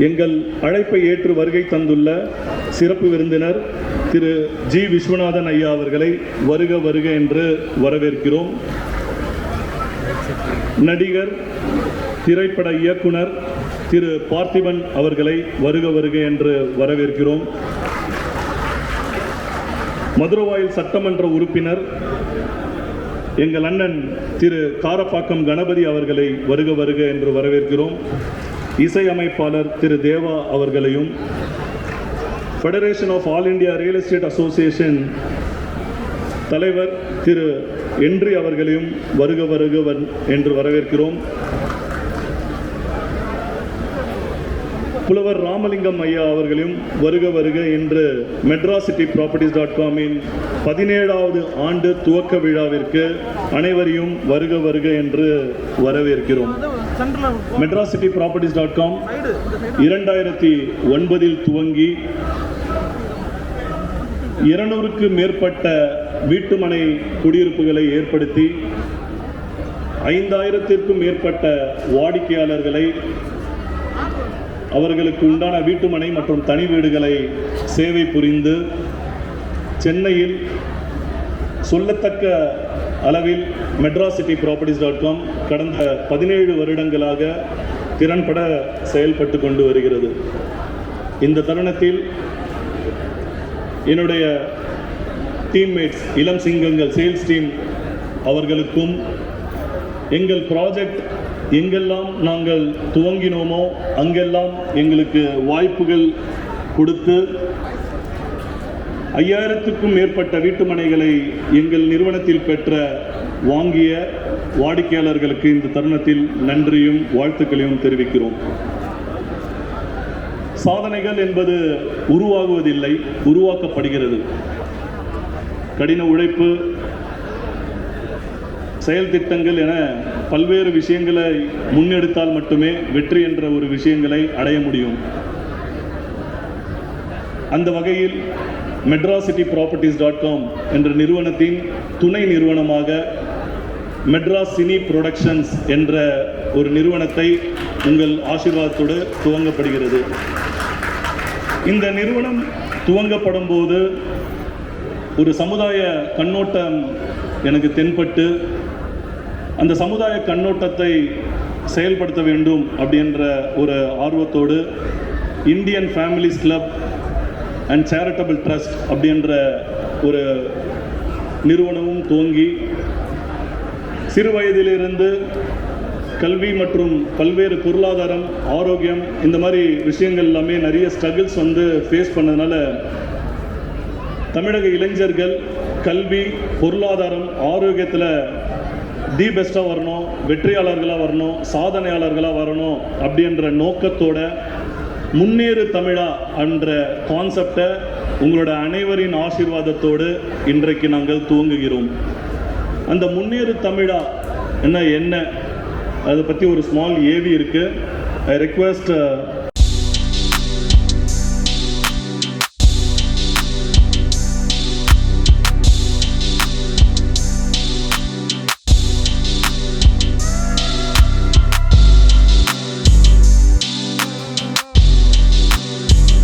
எங்கள் அழைப்பை ஏற்று வருகை தந்துள்ள சிறப்பு விருந்தினர் திரு ஜி விஸ்வநாதன் ஐயா அவர்களை வருக வருக என்று வரவேற்கிறோம். நடிகர், திரைப்பட இயக்குனர் திரு பார்த்திபன் அவர்களை வருக வருக என்று வரவேற்கிறோம். மதுரவாயல் சட்டமன்ற உறுப்பினர் எங்கள் அண்ணன் திரு காரப்பாக்கம் கணபதி அவர்களை வருக வருக என்று வரவேற்கிறோம். இசையமைப்பாளர் திரு தேவா அவர்களையும், federation of all India real estate association தலைவர் திரு என்றி அவர்களையும் வருக வருக என்று வரவேற்கிறோம். புலவர் ராமலிங்கம் ஐயா அவர்களையும் வருக வருக என்று medracityproperties.com-இன் 17வது ஆண்டு துவக்க விழாவிற்கு அனைவரையும் வருக வருக என்று வரவேற்கிறோம். medracityproperties.com 2009 துவங்கி 200க்கு மேற்பட்ட வீட்டுமனை குடியிருப்புகளை ஏற்படுத்தி 5000த்திற்கும் மேற்பட்ட வாடிக்கையாளர்களை அவர்களுக்கு உண்டான வீட்டுமனை மற்றும் தனி வீடுகளை சேவை புரிந்து சென்னையில் சொல்லத்தக்க அளவில் medracityproperties.com கடந்த 17 வருடங்களாக திறன்பட செயல்பட்டு கொண்டு வருகிறது. இந்த தருணத்தில் என்னுடைய டீம்மேட்ஸ், இளம் சிங்கங்கள், சேல்ஸ் டீம் அவர்களுக்கும் எங்கள் ப்ராஜெக்ட் எங்கெல்லாம் நாங்கள் துவங்கினோமோ அங்கெல்லாம் எங்களுக்கு வாய்ப்புகள் கொடுத்து 5000க்கும் மேற்பட்ட வீட்டுமனைகளை எங்கள் நிறுவனத்தில் பெற்ற வாங்கிய வாடிக்கையாளர்களுக்கு இந்த தருணத்தில் நன்றியும் வாழ்த்துக்களையும் தெரிவிக்கிறோம். சாதனைகள் என்பது உருவாகுவதில்லை, உருவாக்கப்படுகிறது. கடின உழைப்பு, செயல் திட்டங்கள் என பல்வேறு விஷயங்களை முன்னெடுத்தால் மட்டுமே வெற்றி என்ற ஒரு விஷயங்களை அடைய முடியும். அந்த வகையில் medracityproperties.com என்ற நிறுவனத்தின் துணை நிறுவனமாக மெட்ராஸ் சினி புரொடக்ஷன்ஸ் என்ற ஒரு நிறுவனத்தை உங்கள் ஆசீர்வாதத்தோடு துவங்கப்படுகிறது. இந்த நிறுவனம் துவங்கப்படும் போது ஒரு சமுதாய கண்ணோட்டம் எனக்கு தென்பட்டு அந்த சமுதாய கண்ணோட்டத்தை செயல்படுத்த வேண்டும் அப்படின்ற ஒரு ஆர்வத்தோடு Indian families club and charitable trust அப்படின்ற ஒரு நிறுவனமும் துவங்கி சிறு வயதிலிருந்து கல்வி மற்றும் பல்வேறு பொருளாதாரம், ஆரோக்கியம், இந்த மாதிரி விஷயங்கள் எல்லாமே நிறைய ஸ்ட்ரகிள்ஸ் ஃபேஸ் பண்ணதுனால தமிழக இளைஞர்கள் கல்வி, பொருளாதாரம், ஆரோக்கியத்தில் தி பெஸ்ட்டாக வரணும், வெற்றியாளர்களாக வரணும், சாதனையாளர்களாக வரணும் அப்படின்ற நோக்கத்தோட முன்னேறு தமிழா என்ற கான்செப்டை உங்களோட அனைவரின் ஆசீர்வாதத்தோடு இன்றைக்கு நாங்கள் துவங்குகிறோம். அந்த முன்னேறு தமிழா என்ன அதை பற்றி ஒரு ஸ்மால் ஏவி இருக்குது. ஐ ரெக்வெஸ்ட்